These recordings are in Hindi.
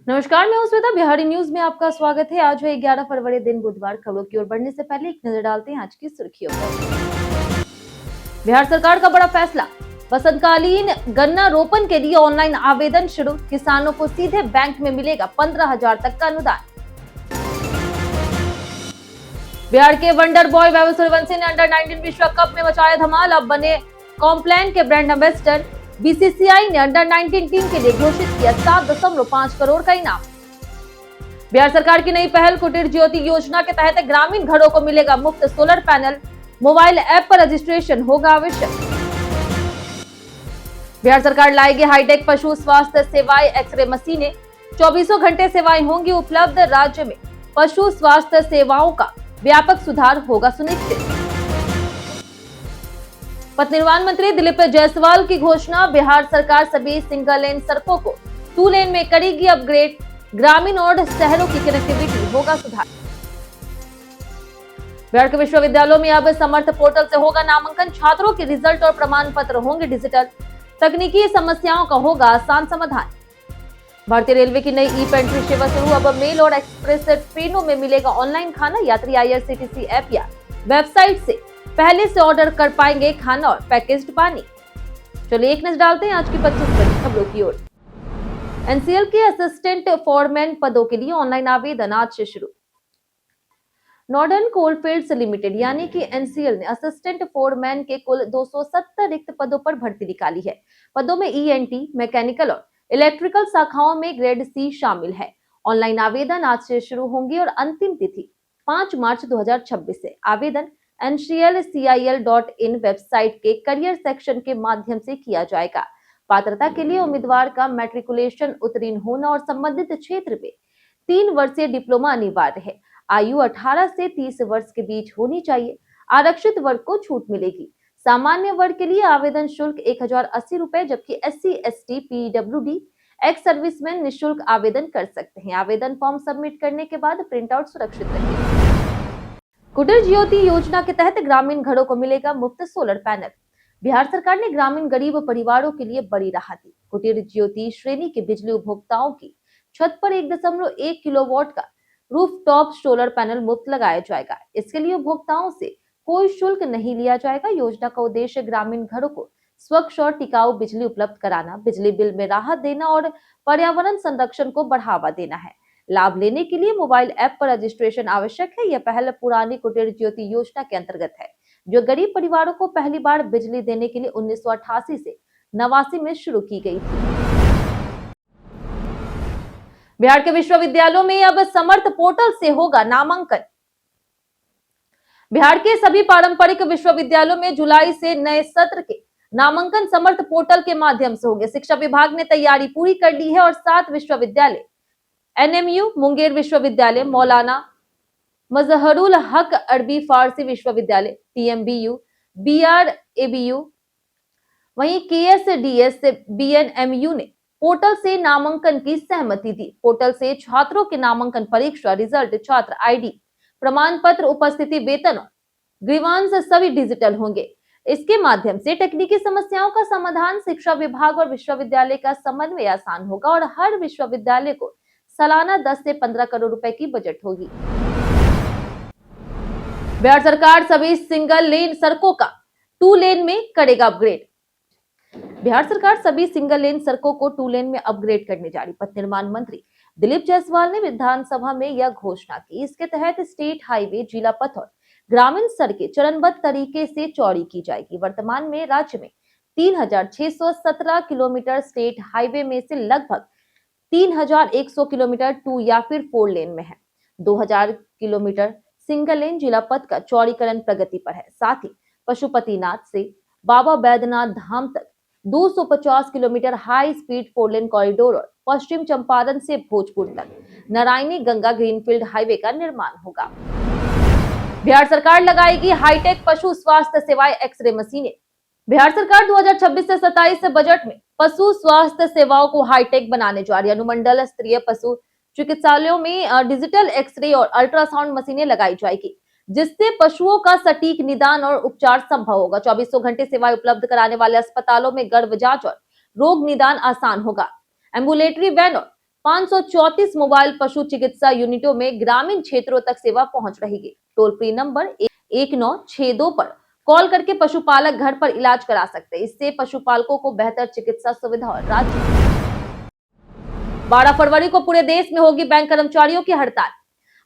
नमस्कार, मैं हूं श्वेता। बिहारी न्यूज में आपका स्वागत है। आज है 11 फरवरी दिन बुधवार। खबरों की ओर बढ़ने से पहले एक नजर डालते हैं आज की सुर्खियों पर। बिहार सरकार का बड़ा फैसला, बसंतकालीन गन्ना रोपण के लिए ऑनलाइन आवेदन शुरू। किसानों को सीधे बैंक में मिलेगा 15,000 तक का अनुदान। बिहार के वंडर बॉय वैभव सूर्यवंशी ने अंडर 19 विश्व कप में मचाया धमाल। अब बने कॉम्प्लान के ब्रांड एम्बेसडर। बीसीसीआई ने अंडर 19 टीम के लिए घोषित किया 7.5 करोड़ का इनाम। बिहार सरकार की नई पहल कुटीर ज्योति योजना के तहत ग्रामीण घरों को मिलेगा मुफ्त सोलर पैनल। मोबाइल ऐप पर रजिस्ट्रेशन होगा आवश्यक। बिहार सरकार लाएगी हाईटेक पशु स्वास्थ्य सेवाएं, एक्सरे मशीनें। 24 घंटे सेवाएं होंगी उपलब्ध। राज्य में पशु स्वास्थ्य सेवाओं का व्यापक सुधार होगा सुनिश्चित। पथ निर्माण मंत्री दिलीप जायसवाल की घोषणा, बिहार सरकार सभी सिंगल लेन सड़कों को 2 लेन में करेगी अपग्रेड। ग्रामीण और शहरों की कनेक्टिविटी होगा सुधार। बिहार के विश्वविद्यालयों में अब समर्थ पोर्टल से होगा नामांकन। छात्रों के रिजल्ट और प्रमाण पत्र होंगे डिजिटल। तकनीकी समस्याओं का होगा आसान समाधान। भारतीय रेलवे की नई ई पेंट्री सेवा शुरू। अब मेल और एक्सप्रेस ट्रेनों में मिलेगा ऑनलाइन खाना। यात्री आईआरसीटीसी ऐप या वेबसाइट से पहले से ऑर्डर कर पाएंगे खाना और पैकेज्ड पानी। चलिए एक नजर डालते हैं आज की 25 बड़ी खबरों की ओर। एनसीएल के असिस्टेंट फोरमैन पदों के लिए ऑनलाइन आवेदन आज से शुरू। नॉर्दर्न कोलफील्ड्स लिमिटेड यानी कि एनसीएल ने असिस्टेंट फोरमैन के कुल 270 रिक्त पदों पर भर्ती निकाली है। पदों में ईएनटी, मैकेनिकल और इलेक्ट्रिकल शाखाओं में ग्रेड सी शामिल है। ऑनलाइन आवेदन आज से शुरू होंगे और अंतिम तिथि 5 मार्च 2026 से। आवेदन nclcil.in वेबसाइट के करियर सेक्शन के माध्यम से किया जाएगा। पात्रता के लिए उम्मीदवार का मैट्रिकुलेशन उत्तीर्ण होना और संबंधित क्षेत्र में 3 वर्षीय डिप्लोमा अनिवार्य है। आयु 18 से 30 वर्ष के बीच होनी चाहिए। आरक्षित वर्ग को छूट मिलेगी। सामान्य वर्ग के लिए आवेदन शुल्क 1080 रुपए, जबकि SC, ST, PWD, ex serviceman निःशुल्क आवेदन कर सकते हैं। आवेदन फॉर्म सबमिट करने के बाद प्रिंट आउट सुरक्षित रखें। कुटीर ज्योति योजना के तहत ग्रामीण घरों को मिलेगा मुफ्त सोलर पैनल। बिहार सरकार ने ग्रामीण गरीब परिवारों के लिए बड़ी राहत दी। कुटीर ज्योति श्रेणी के बिजली उपभोक्ताओं की छत पर 1.1 किलोवाट का रूफटॉप सोलर पैनल मुफ्त लगाया जाएगा। इसके लिए उपभोक्ताओं से कोई शुल्क नहीं लिया जाएगा। योजना का उद्देश्य ग्रामीण घरों को स्वच्छ और टिकाऊ बिजली उपलब्ध कराना, बिजली बिल में राहत देना और पर्यावरण संरक्षण को बढ़ावा देना है। लाभ लेने के लिए मोबाइल ऐप पर रजिस्ट्रेशन आवश्यक है। यह पहल पुरानी कुटीर ज्योति योजना के अंतर्गत है, जो गरीब परिवारों को पहली बार बिजली देने के लिए 1988 से 89 में शुरू की गई थी। बिहार के विश्वविद्यालयों में अब समर्थ पोर्टल से होगा नामांकन। बिहार के सभी पारंपरिक विश्वविद्यालयों में जुलाई से नए सत्र के नामांकन समर्थ पोर्टल के माध्यम से होंगे। शिक्षा विभाग ने तैयारी पूरी कर ली है और 7 विश्वविद्यालय NMU, मुंगेर विश्वविद्यालय, मौलाना मजहरुल हक अरबी फारसी विश्वविद्यालय, TMBU, BRABU, वहीं KSDS BNMU ने पोर्टल से नामांकन की सहमति दी। पोर्टल से छात्रों के नामांकन परीक्षा, रिजल्ट, छात्र ID, प्रमाण पत्र, उपस्थिति, वेतन और ग्रीवांस सभी डिजिटल होंगे। इसके माध्यम से तकनीकी समस्याओं का समाधान, शिक्षा विभाग और विश्वविद्यालय का समन्वय आसान होगा और हर विश्वविद्यालय को सालाना 10 से 15 करोड़ रुपए की बजट होगी। बिहार सरकार सभी सिंगल लेन सड़कों का 2 लेन में करेगा अपग्रेड। बिहार सरकार सभी सिंगल लेन सड़कों को 2 लेन में अपग्रेड करने जा रही। पथ निर्माण मंत्री दिलीप जायसवाल ने विधानसभा में यह घोषणा की। इसके तहत स्टेट हाईवे, जिला पथ और ग्रामीण सड़कें चरणबद्ध तरीके से चौड़ी की जाएगी। वर्तमान में राज्य में 3617 किलोमीटर स्टेट हाईवे में से लगभग 3100 किलोमीटर 2 या फिर 4 लेन में है। 2000 किलोमीटर सिंगल लेन जिला पथ का चौड़ीकरण प्रगति पर है। साथ ही पशुपतिनाथ से बाबा बैद्यनाथ धाम तक 250 किलोमीटर हाई स्पीड 4 लेन कॉरिडोर और पश्चिम चंपारण से भोजपुर तक नारायणी गंगा ग्रीनफील्ड हाईवे का निर्माण होगा। बिहार सरकार लगाएगी हाईटेक पशु स्वास्थ्य सेवाएं, एक्सरे मशीनें। बिहार सरकार 2026 से 27 बजट में पशु स्वास्थ्य सेवाओं को हाईटेक बनाने जा रही है। अनुमंडल स्तरीय पशु चिकित्सालयों में डिजिटल एक्सरे और अल्ट्रासाउंड मशीनें लगाई जाएगी, जिससे पशुओं का सटीक निदान और उपचार संभव होगा। 24 घंटे सेवाएं उपलब्ध कराने वाले अस्पतालों में गर्भ जांच और रोग निदान आसान होगा। एम्बुलेटरी वैन और 534 मोबाइल पशु चिकित्सा यूनिटों में ग्रामीण क्षेत्रों तक सेवा पहुंच रहेगी। टोल फ्री नंबर 1962 पर कॉल करके पशुपालक घर पर इलाज करा सकते हैं। इससे पशुपालकों को बेहतर चिकित्सा सुविधा और राज्य 12 फरवरी को पूरे देश में होगी बैंक कर्मचारियों की हड़ताल।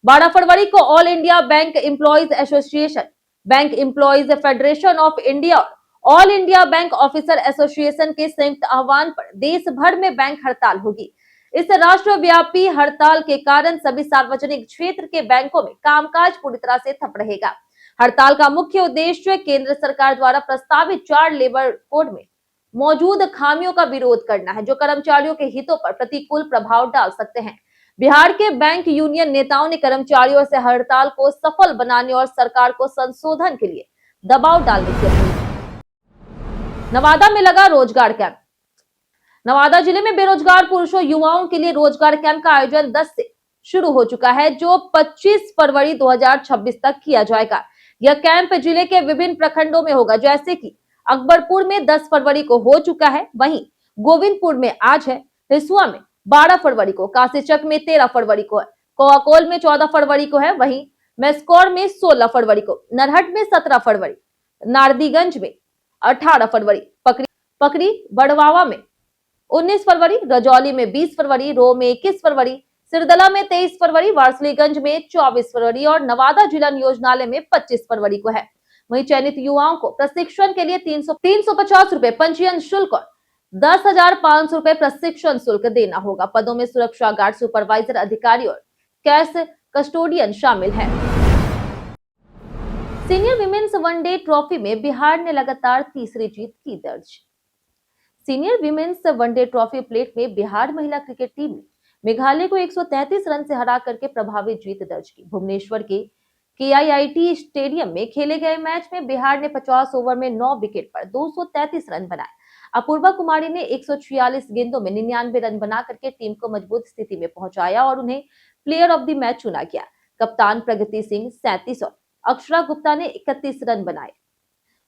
12 फरवरी को all India bank employees association, bank employees federation of India और all India bank officer association के संयुक्त आह्वान पर देश भर में बैंक हड़ताल होगी। इस राष्ट्रव्यापी हड़ताल के कारण सभी सार्वजनिक क्षेत्र के बैंकों में कामकाज पूरी तरह से ठप रहेगा। हड़ताल का मुख्य उद्देश्य केंद्र सरकार द्वारा प्रस्तावित 4 लेबर कोड में मौजूद खामियों का विरोध करना है, जो कर्मचारियों के हितों पर प्रतिकूल प्रभाव डाल सकते हैं। बिहार के बैंक यूनियन नेताओं ने कर्मचारियों से हड़ताल को सफल बनाने और सरकार को संशोधन के लिए दबाव डालने की अपील की। नवादा में लगा रोजगार कैंप। नवादा जिले में बेरोजगार पुरुषों युवाओं के लिए रोजगार कैंप का आयोजन 10 से शुरू हो चुका है, जो 25 फरवरी 2026 तक किया जाएगा। यह कैंप जिले के विभिन्न प्रखंडों में होगा, जैसे कि अकबरपुर में 10 फरवरी को हो चुका है, वहीं गोविंदपुर में आज है, हिसुआ में 12 फरवरी को, काशीचक में 13 फरवरी को है, कोआकोल में 14 फरवरी को है, वहीं मेस्कौर में 16 फरवरी को, नरहट में 17 फरवरी, नारदीगंज में 18 फरवरी, पकड़ी बड़वावा में 19 फरवरी, रजौली में 20 फरवरी, रो में 21 फरवरी, सिरदला में 23 फरवरी, वारसलीगंज में 24 फरवरी और नवादा जिला नियोजनालय में 25 फरवरी को है। वहीं चयनित युवाओं को प्रशिक्षण के लिए 350 रुपए पंजीयन शुल्क और 10,500 रुपए प्रशिक्षण शुल्क देना होगा। पदों में सुरक्षा गार्ड, सुपरवाइजर, अधिकारी और कैश कस्टोडियन शामिल है। सीनियर विमेन्स वनडे ट्रॉफी में बिहार ने लगातार तीसरी जीत की दर्ज। Senior women's one day trophy plate में बिहार महिला क्रिकेट टीम ने मेघालय को 133 रन से हरा करके प्रभावी जीत दर्ज की। भुवनेश्वर के KIIT स्टेडियम में खेले गए मैच में बिहार ने 50 ओवर में 9 विकेट पर 233 रन बनाए। अपूर्वा कुमारी ने 146 गेंदों में 99 रन बना करके टीम को मजबूत स्थिति में पहुंचाया और उन्हें प्लेयर ऑफ द मैच चुना गया। कप्तान प्रगति सिंह 37 और अक्षरा गुप्ता ने 31 रन बनाए।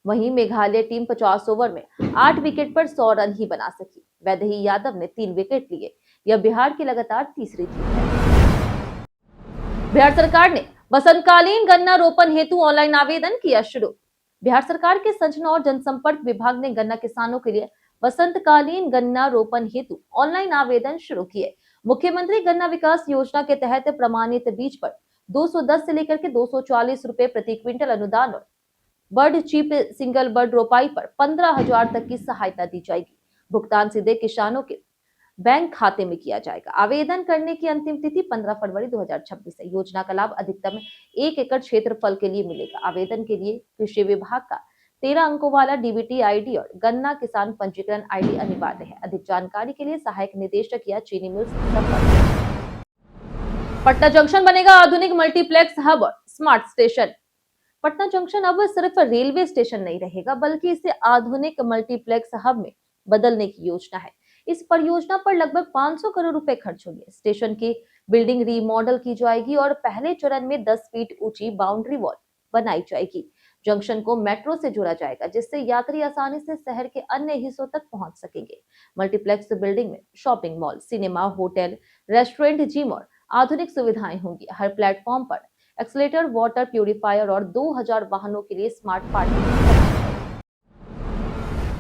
वहीं मेघालय टीम 50 ओवर में 8 विकेट पर 100 रन ही बना सकी। वैदेही यादव ने 3 विकेट लिए। यह बिहार की लगातार तीसरी जीत है। बिहार सरकार ने वसंतकालीन गन्ना रोपण हेतु ऑनलाइन आवेदन किया शुरू। बिहार सरकार के सूचना और जनसंपर्क विभाग ने गन्ना किसानों के लिए वसंतकालीन गन्ना रोपण हेतु ऑनलाइन आवेदन शुरू किए। मुख्यमंत्री गन्ना विकास योजना के तहत प्रमाणित बीज पर 210 से लेकर के 240 रुपए प्रति क्विंटल अनुदान और बर्ड चीप सिंगल बर्ड रोपाई पर 15,000 तक की सहायता दी जाएगी। भुगतान सीधे किसानों के बैंक खाते में किया जाएगा। आवेदन करने की अंतिम तिथि 15 फरवरी 2026 है। योजना का लाभ अधिकतम 1 एकड़ क्षेत्रफल के लिए मिलेगा। आवेदन के लिए कृषि विभाग का 13 अंकों वाला DBT ID और गन्ना किसान पंजीकरण ID अनिवार्य है। अधिक जानकारी के लिए सहायक निदेशक या चीनी मिल से संपर्क करें। पटना जंक्शन बनेगा आधुनिक मल्टीप्लेक्स हब और स्मार्ट स्टेशन। पटना जंक्शन अब सिर्फ रेलवे स्टेशन नहीं रहेगा, बल्कि इसे आधुनिक मल्टीप्लेक्स हब में बदलने की योजना है। इस परियोजना पर लगभग 500 करोड़ रुपए खर्च होंगे। स्टेशन की बिल्डिंग रीमॉडल की जाएगी और पहले चरण में 10 फीट ऊंची बाउंड्री वॉल बनाई जाएगी। जंक्शन को मेट्रो से जोड़ा जाएगा, जिससे यात्री आसानी से शहर के अन्य हिस्सों तक पहुंच सकेंगे। मल्टीप्लेक्स बिल्डिंग में shopping mall, cinema, hotel, restaurant, gym और आधुनिक सुविधाएं होंगी। हर प्लेटफॉर्म पर एक्सीलेटर, वाटर प्यूरिफायर और 2000 वाहनों के लिए स्मार्ट पार्किंग।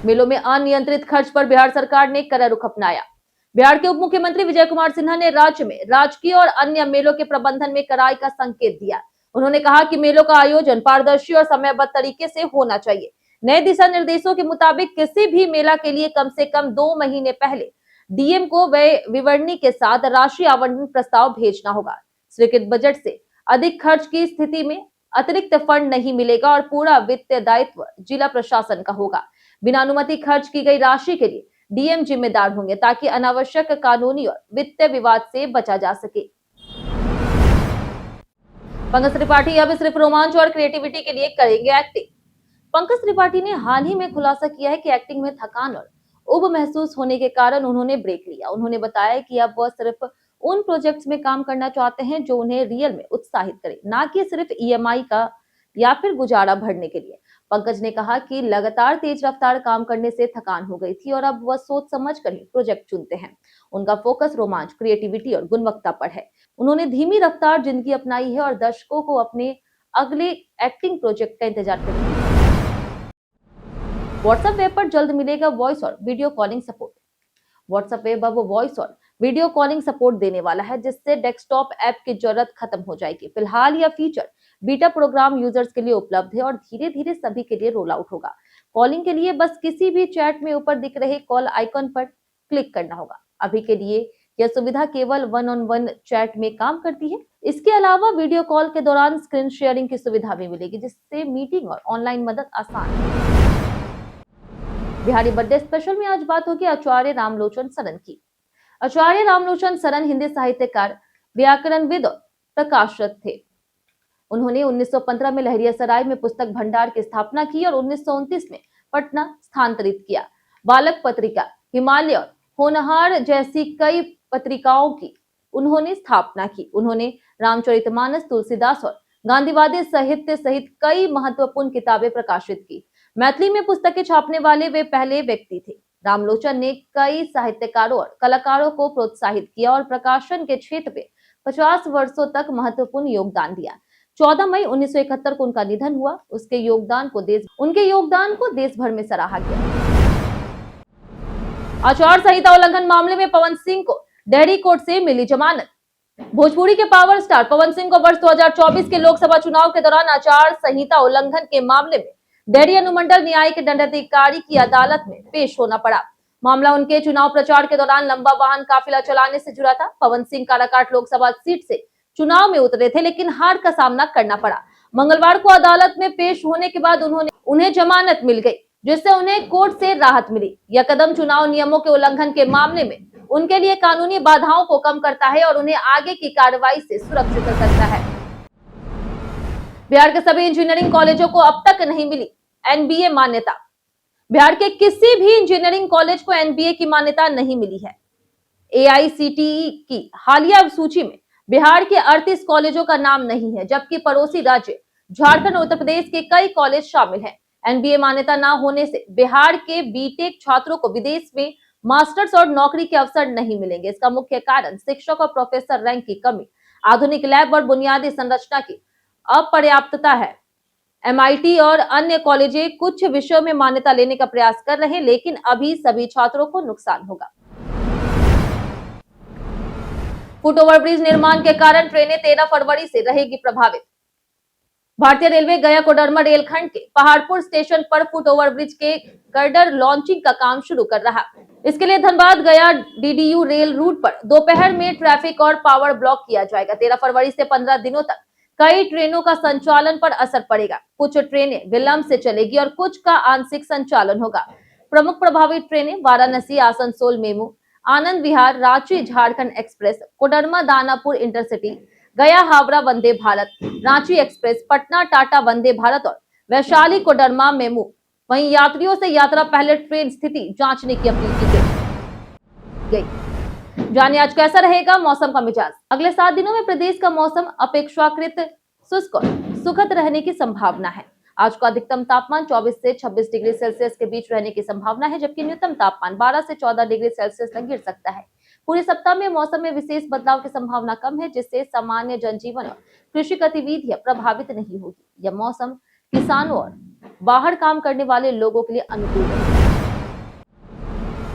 मेलों में अनियंत्रित खर्च पर बिहार सरकार ने कड़ा रुख अपनाया। बिहार के उप मुख्यमंत्री विजय कुमार सिन्हा ने राज्य में राजकीय और अन्य मेलों के प्रबंधन में कड़ाई का संकेत दिया। उन्होंने कहा कि मेलों का आयोजन पारदर्शी और समयबद्ध तरीके से होना चाहिए। नए दिशा निर्देशों के मुताबिक किसी भी मेला के लिए कम से कम 2 महीने पहले DM को व्यय विवरणी के साथ राशि आवंटन प्रस्ताव भेजना होगा। स्वीकृत बजट से अधिक खर्च की स्थिति में अतिरिक्त फंड नहीं मिलेगा और पूरा वित्तीय दायित्व जिला प्रशासन का होगा। बिना अनुमति खर्च की गई राशि के लिए DM जिम्मेदार होंगे, ताकि अनावश्यक कानूनी और वित्तीय विवाद से बचा जा सके। पंकज त्रिपाठी अब सिर्फ रोमांच और क्रिएटिविटी के लिए करेंगे एक्टिंग। पंकज त्रिपाठी ने हाल ही में खुलासा किया है कि एक्टिंग में थकान और उब महसूस होने के कारण उन्होंने ब्रेक लिया। उन्होंने बताया कि अब वह सिर्फ उन प्रोजेक्ट्स में काम करना चाहते हैं जो उन्हें रियल में उत्साहित करे, ना कि सिर्फ EMI का या फिर गुजारा भरने के लिए। पंकज ने कहा कि लगातार तेज रफ्तार काम करने से थकान हो गई थी और अब वह सोच समझ कर ही प्रोजेक्ट चुनते हैं। उनका फोकस रोमांच, क्रिएटिविटी और गुणवत्ता पर है। उन्होंने धीमी रफ्तार जिंदगी अपनाई है और दर्शकों को अपने अगले एक्टिंग प्रोजेक्ट का इंतजार करने की। व्हाट्सएप वेब पर जल्द मिलेगा वॉइस और video calling support. WhatsApp web अब वॉइस और वीडियो कॉलिंग सपोर्ट देने वाला है, जिससे डेस्कटॉप ऐप की जरूरत खत्म हो जाएगी। फिलहाल यह फीचर बीटा प्रोग्राम यूजर्स के लिए उपलब्ध है और धीरे धीरे सभी के लिए रोल आउट होगा। कॉलिंग के लिए बस किसी भी चैट में ऊपर दिख रहे कॉल आइकन पर क्लिक करना होगा। अभी के लिए यह सुविधा केवल वन ऑन वन चैट में काम करती है। इसके अलावा वीडियो कॉल के दौरान स्क्रीन शेयरिंग की सुविधा भी मिलेगी, जिससे मीटिंग और ऑनलाइन मदद आसान है। बिहारी बर्थडे स्पेशल में आज बात होगी आचार्य रामलोचन सरन की। आचार्य रामलोचन सरन हिंदी साहित्यकार, व्याकरणविद और प्रकाशक थे। उन्होंने 1915 में लहरियासराय में पुस्तक भंडार की स्थापना की और 1929 में पटना स्थानांतरित किया। बालक पत्रिका, हिमालय और होनहार जैसी कई पत्रिकाओं की उन्होंने स्थापना की। उन्होंने रामचरितमानस, तुलसीदास और गांधीवादी साहित्य सहित कई महत्वपूर्ण किताबें प्रकाशित की। मैथिली में पुस्तकें छापने वाले वे पहले व्यक्ति थे। रामलोचन ने कई साहित्यकारों और कलाकारों को प्रोत्साहित किया और प्रकाशन के क्षेत्र में 50 वर्षों तक महत्वपूर्ण योगदान दिया। 14 मई 1971 को उनका निधन हुआ। उनके योगदान को देश भर में सराहा गया। आचार संहिता उल्लंघन मामले में पवन सिंह को डेहरी कोर्ट से मिली जमानत। भोजपुरी के पावर स्टार पवन सिंह को वर्ष 2024 के लोकसभा चुनाव के दौरान आचार संहिता उल्लंघन के मामले में डेहरी अनुमंडल न्यायिक दंडाधिकारी की अदालत में पेश होना पड़ा। मामला उनके चुनाव प्रचार के दौरान लंबा वाहन काफिला चलाने से जुड़ा था। पवन सिंह काराकाट लोकसभा सीट से चुनाव में उतरे थे, लेकिन हार का सामना करना पड़ा। मंगलवार को अदालत में पेश होने के बाद उन्हें जमानत मिल गई, जिससे उन्हें कोर्ट से राहत मिली। यह कदम चुनाव नियमों के उल्लंघन के मामले में उनके लिए कानूनी बाधाओं को कम करता है और उन्हें आगे की कार्रवाई से सुरक्षित करता है। बिहार के सभी इंजीनियरिंग कॉलेजों को अब तक नहीं मिली एनबीए मान्यता। बिहार के किसी भी इंजीनियरिंग कॉलेज को एनबीए की मान्यता नहीं मिली है। एआईसीटीई की हालिया सूची में बिहार के 38 कॉलेजों का नाम नहीं है, जबकि पड़ोसी राज्य झारखंड और उत्तर प्रदेश के कई कॉलेज शामिल हैं। एनबीए मान्यता न होने से बिहार के बीटेक छात्रों को विदेश में मास्टर्स और नौकरी के अवसर नहीं मिलेंगे। इसका मुख्य कारण शिक्षक और प्रोफेसर रैंक की कमी, आधुनिक लैब और बुनियादी संरचना की अपर्याप्तता है। एमआईटी और अन्य कॉलेजें कुछ विषयों में मान्यता लेने का प्रयास कर रहे हैं, लेकिन अभी सभी छात्रों को नुकसान होगा। फुट ओवरब्रिज निर्माण के कारण ट्रेनें 13 फरवरी से रहेगी प्रभावित। भारतीय रेलवे गया कोडरमा रेलखंड के पहाड़पुर स्टेशन पर फुट ओवरब्रिज के गर्डर लॉन्चिंग का काम शुरू कर रहा है। इसके लिए धनबाद गया डीडीयू रेल रूट पर दोपहर में ट्रैफिक और पावर ब्लॉक किया जाएगा। 13 फरवरी से 15 दिनों तक कई ट्रेनों का संचालन पर असर पड़ेगा। कुछ ट्रेनें विलंब से चलेगी और कुछ का आंशिक संचालन होगा। प्रमुख प्रभावित ट्रेनें Varanasi Asansol MEMU, Anand Vihar Ranchi Jharkhand express, Koderma Danapur intercity, गया हावड़ा वंदे भारत, रांची एक्सप्रेस, पटना टाटा वंदे भारत और वैशाली कोडरमा मेमू। वहीं यात्रियों से यात्रा पहले ट्रेन स्थिति जांचने की अपील की गई। जानिए आज कैसा रहेगा मौसम का मिजाज। अगले 7 दिनों में प्रदेश का मौसम अपेक्षाकृत शुष्क और सुखद रहने की संभावना है। आज का अधिकतम तापमान 24 से 26 डिग्री सेल्सियस के बीच रहने की संभावना है, जबकि न्यूनतम तापमान 12 से 14 डिग्री सेल्सियस तक गिर सकता है। पूरे सप्ताह में मौसम में विशेष बदलाव की संभावना कम है, जिससे सामान्य जनजीवन और कृषि गतिविधियां प्रभावित नहीं होगी। यह मौसम किसानों और बाहर काम करने वाले लोगों के लिए अनुकूल रहेगा।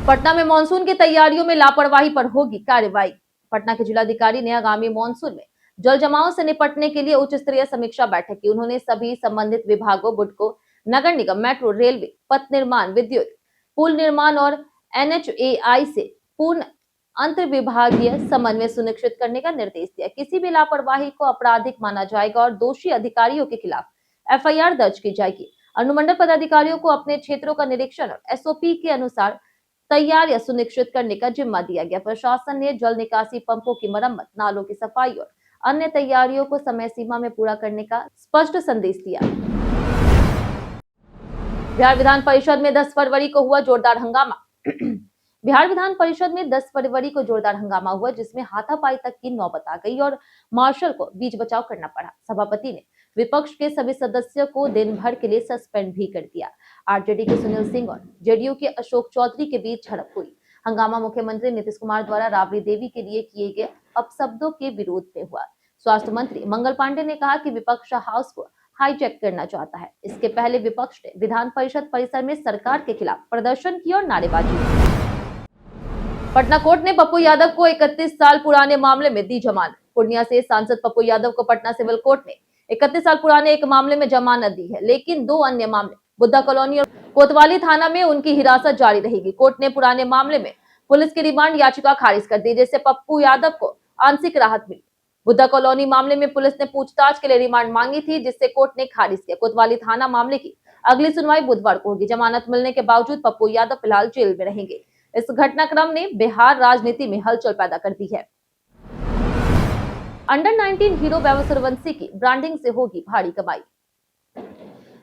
पटना में मानसून की तैयारियों में लापरवाही पर होगी कार्रवाई। पटना के जिलाधिकारी ने आगामी मानसून में जल जमाव से निपटने के लिए उच्च स्तरीय समीक्षा बैठक की। उन्होंने सभी संबंधित विभागों, बुडको, नगर निगम, मेट्रो, रेलवे, पथ निर्माण, विद्युत, पुल निर्माण और एनएचएआई से पूर्ण अंतर विभागीय समन्वय सुनिश्चित करने का निर्देश दिया। किसी भी लापरवाही को आपराधिक माना जाएगा और दोषी अधिकारियों के खिलाफ एफआईआर दर्ज की जाएगी। अनुमंडल पदाधिकारियों को अपने क्षेत्रों का निरीक्षण और एसओपी के अनुसार तैयारियां सुनिश्चित करने का जिम्मा दिया गया। प्रशासन ने जल निकासी पंपों की मरम्मत, नालों की सफाई और अन्य तैयारियों को समय सीमा में पूरा करने का स्पष्ट संदेश दिया। बिहार विधान परिषद में 10 फरवरी को हुआ जोरदार हंगामा। बिहार विधान परिषद में 10 फरवरी को जोरदार हंगामा हुआ, जिसमें हाथापाई तक की नौबत आ गई और मार्शल को बीच बचाव करना पड़ा। सभापति ने विपक्ष के सभी सदस्यों को दिन भर के लिए सस्पेंड भी कर दिया। आरजेडी के सुनील सिंह और जेडीयू के अशोक चौधरी के बीच झड़प हुई। हंगामा मुख्यमंत्री नीतीश कुमार द्वारा राबड़ी देवी के लिए किए गए अपशब्दों के विरोध में हुआ। स्वास्थ्य मंत्री मंगल पांडे ने कहा कि विपक्ष हाउस को हाईजैक करना चाहता है। इसके पहले विपक्ष ने विधान परिषद परिसर में सरकार के खिलाफ प्रदर्शन की और नारेबाजी की। पटना कोर्ट ने पप्पू यादव को 31 साल पुराने मामले में दी जमानत। पूर्णिया से सांसद पप्पू यादव को पटना सिविल कोर्ट ने 31 साल पुराने एक मामले में जमानत दी है, लेकिन 2 अन्य मामले बुद्धा कॉलोनी और कोतवाली थाना में उनकी हिरासत जारी रहेगी। कोर्ट ने पुराने मामले में पुलिस की रिमांड याचिका खारिज कर दी, जिससे पप्पू यादव को आंशिक राहत मिली। बुद्धा कॉलोनी मामले में पुलिस ने पूछताछ के लिए रिमांड मांगी थी, जिससे कोर्ट ने खारिज किया। कोतवाली थाना मामले की अगली सुनवाई बुधवार को होगी। जमानत मिलने के बावजूद पप्पू यादव फिलहाल जेल में रहेंगे। इस घटनाक्रम ने बिहार राजनीति में हलचल पैदा कर दी है। अंडर 19 हीरो वैभव सूर्यवंशी की ब्रांडिंग से होगी भारी कमाई।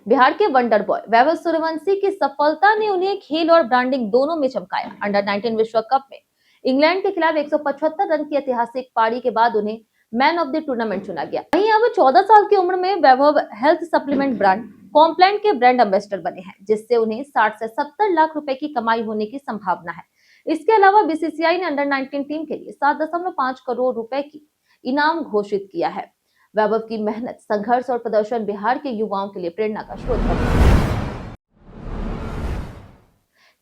बिहार के वंडर बॉय वैभव सूर्यवंशी की सफलता ने उन्हें खेल और ब्रांडिंग दोनों में चमकाया। अंडर 19 विश्व कप में इंग्लैंड के खिलाफ 175 रन की ऐतिहासिक पारी के बाद उन्हें मैन ऑफ द टूर्नामेंट चुना गया। वहीं अब 14 साल की उम्र में वैभव हेल्थ सप्लीमेंट ब्रांड कॉम्प्लान के ब्रांड एम्बेसडर बने हैं, जिससे उन्हें 60 से 70 लाख रुपए की कमाई होने की संभावना है। इसके अलावा बीसीसीआई ने अंडर 19 टीम के लिए 7.5 करोड़ रुपए की इनाम घोषित किया है। वैभव की मेहनत, संघर्ष और प्रदर्शन बिहार के युवाओं के लिए प्रेरणा का स्रोत है।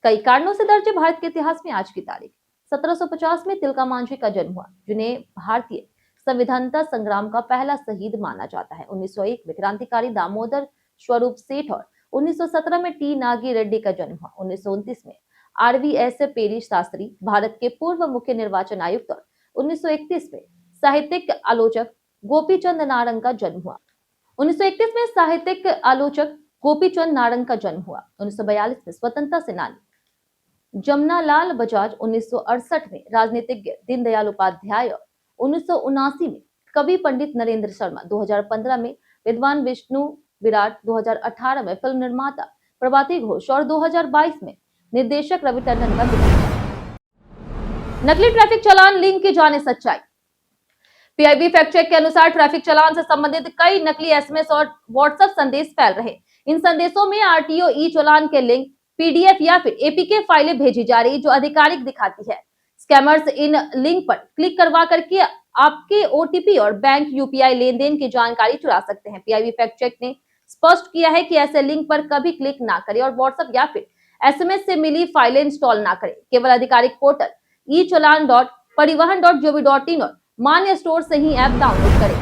कई कारणों से दर्ज है भारत के इतिहास में आज की तारीख। 1750 में तिलका मांझी का जन्म हुआ, जिन्हें भारतीय संविधानता संग्राम का पहला शहीद माना जाता है। 1901 में क्रांतिकारी दामोदर स्वरूप सेठ और 1917 में टी नागी रेड्डी का जन्म हुआ। 1929 में आरवीएस पेरी शास्त्री भारत के पूर्व मुख्य निर्वाचन आयुक्त और 1931 में साहित्यिक आलोचक गोपीचंद नारंग का जन्म हुआ। 1931 में साहित्यिक आलोचक गोपीचंद नारंग का जन्म हुआ। 1942 में स्वतंत्रता सेनानी जमनालाल बजाज, 1968 में राजनीतिज्ञ दीनदयाल उपाध्याय और 1979 में कवि पंडित नरेंद्र शर्मा, 2015 में विद्वान विष्णु विराट, 2018 में फिल्म निर्माता प्रभाती घोष और 2022 में निर्देशक रवि टंडन का निधन हुआ। नकली ट्रैफिक चालान लिंक की जाने सच्चाई। पीआईबी फैक्ट चेक के अनुसार ट्रैफिक चालान से संबंधित कई नकली एसएमएस और व्हाट्सएप संदेश फैल रहे। इन संदेशों में आरटीओ ई चालान के लिंक, पीडीएफ या फिर एपीके फाइलें भेजी जा रही, जो आधिकारिक दिखाती है। स्कैमर्स इन लिंक पर क्लिक करवा करके आपके ओटीपी और बैंक यूपीआई लेन देन की जानकारी चुरा सकते हैं। पीआईबी फैक्ट चेक ने स्पष्ट किया है कि ऐसे लिंक पर कभी क्लिक ना करें और व्हाट्सएप या फिर एसएमएस से मिली फाइलें इंस्टॉल ना करें। केवल आधिकारिक पोर्टल e-चालान.परिवहन.gov.in और मान्य स्टोर से ही ऐप डाउनलोड करें।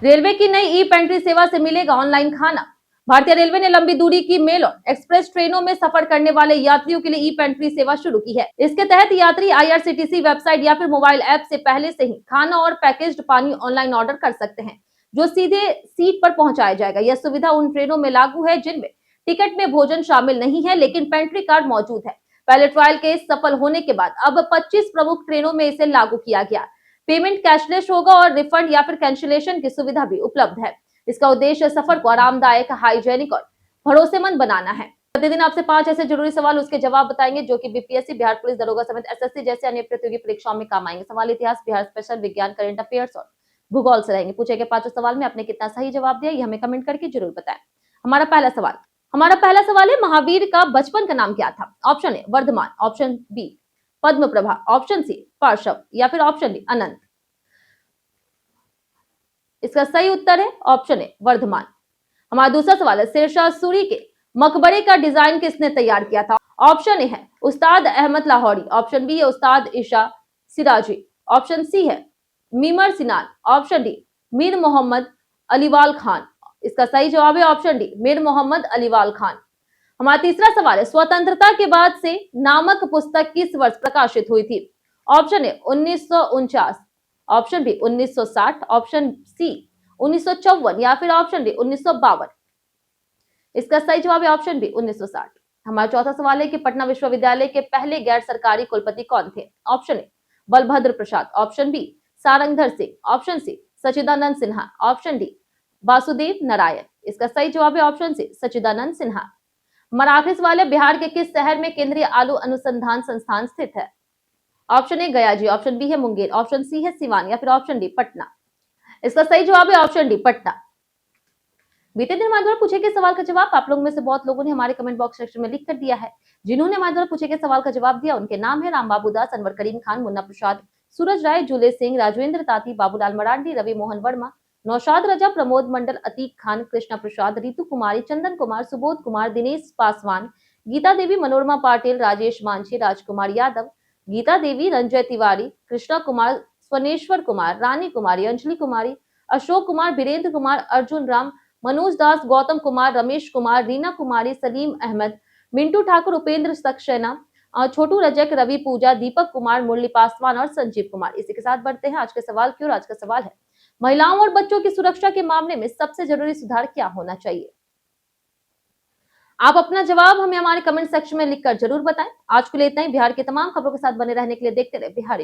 रेलवे की नई ई पेंट्री सेवा से मिलेगा ऑनलाइन खाना। भारतीय रेलवे ने लंबी दूरी की मेल और एक्सप्रेस ट्रेनों में सफर करने वाले यात्रियों के लिए ई पेंट्री सेवा शुरू की है। इसके तहत यात्री आईआरसीटीसी वेबसाइट या फिर मोबाइल ऐप से पहले से ही खाना और पैकेज्ड पानी ऑनलाइन ऑर्डर कर सकते हैं, जो सीधे सीट पर पहुंचाया जाएगा। यह सुविधा उन ट्रेनों में लागू है जिनमें टिकट में भोजन शामिल नहीं है, लेकिन पेंट्री कार्ड मौजूद है। पहले ट्रायल के सफल होने के बाद अब 25 प्रमुख ट्रेनों में इसे लागू किया गया। पेमेंट कैशलेस होगा और रिफंड या फिर कैंसिलेशन की सुविधा भी उपलब्ध है। इसका उद्देश्य सफर को आरामदायक, हाइजेनिक और भरोसेमंद बनाना है। प्रतिदिन आपसे 5 ऐसे जरूरी सवाल, उसके जवाब बताएंगे, जो कि बीपीएससी, बिहार पुलिस दरोगा समेत एसएससी जैसे अन्य प्रतियोगी परीक्षाओं में काम आएंगे। सवाल इतिहास, बिहार स्पेशल, विज्ञान, करंट अफेयर्स और भूगोल से रहेंगे। पूछे गए 5 सवाल में आपने कितना सही जवाब दिया, ये हमें कमेंट करके जरूर बताएं। हमारा पहला सवाल है, महावीर का बचपन का नाम क्या था? Option A Vardhaman, option B Padma Prabha, option C Parshva या फिर ऑप्शन डी अनंत। इसका सही उत्तर है ऑप्शन ए वर्धमान। हमारा दूसरा सवाल है, शेरशाह सूरी के मकबरे का डिजाइन किसने तैयार किया था? ऑप्शन ए है उस्ताद अहमद लाहौरी, ऑप्शन बी है उस्ताद ईशा सिराजी, ऑप्शन सी है Mimar Sinan, option D Mir Mohammad Aliwal Khan. इसका सही जवाब है ऑप्शन डी मीर मोहम्मद अलीवाल खान। हमारा तीसरा सवाल है, स्वतंत्रता के बाद से नामक पुस्तक किस वर्ष प्रकाशित हुई थी? Option A 1949, option B 1960, option C 1954 या फिर ऑप्शन डी 1952। इसका सही जवाब है ऑप्शन बी 1960। हमारा चौथा सवाल है कि पटना विश्वविद्यालय के पहले गैर सरकारी कुलपति कौन थे? Option A Balbhadra Prasad, option B Sarangdhar Singh, option C Sachchidanand Sinha, option D Vasudev Narayan. इसका सही जवाब है ऑप्शन सी सच्चिदानंद सिन्हा। हमारा आखिरी सवाल है, बिहार के किस शहर में केंद्रीय आलू अनुसंधान संस्थान स्थित है? ऑप्शन ए गया जी, ऑप्शन बी है मुंगेर, ऑप्शन सी है सिवान या फिर ऑप्शन डी पटना। इसका सही जवाब है ऑप्शन डी, पटना। बीते दिन हमारे द्वारा पूछे गए सवाल का जवाब आप लोगों में से बहुत लोगों ने हमारे कमेंट बॉक्स सेक्शन में लिख कर दिया है। जिन्होंने हमारे द्वारा पूछे गए सवाल का जवाब दिया उनके नाम है राम बाबू दास, अनवर करीम खान, मुन्ना प्रसाद, सूरज राय, जुले सिंह, राजवेंद्र ताती, बाबूलाल मरांडी, रवि मोहन वर्मा, नौशाद रजा, प्रमोद मंडल, अतीक खान, कृष्णा प्रसाद, रितु कुमारी, चंदन कुमार, सुबोध कुमार, दिनेश पासवान, गीता देवी, मनोरमा पाटिल, राजेश मांझी, राजकुमार यादव, गीता देवी, रंजय तिवारी, कृष्णा कुमार, स्वनेश्वर कुमार, रानी कुमारी, अंजलि कुमारी, अशोक कुमार, वीरेंद्र कुमार, अर्जुन राम, मनोज दास, गौतम कुमार, रमेश कुमार, रीना कुमारी, सलीम अहमद, मिंटू ठाकुर, उपेंद्र सक्सेना, छोटू रजक, रवि पूजा, दीपक कुमार, मुरली पासवान और संजीव कुमार। इसी के साथ बढ़ते हैं आज के सवाल की ओर। आज का सवाल है, महिलाओं और बच्चों की सुरक्षा के मामले में सबसे जरूरी सुधार क्या होना चाहिए? आप अपना जवाब हमें हमारे कमेंट सेक्शन में लिखकर जरूर बताएं। आज के लिए इतना ही। बिहार की तमाम खबरों के साथ बने रहने के लिए देखते रहे बिहारी।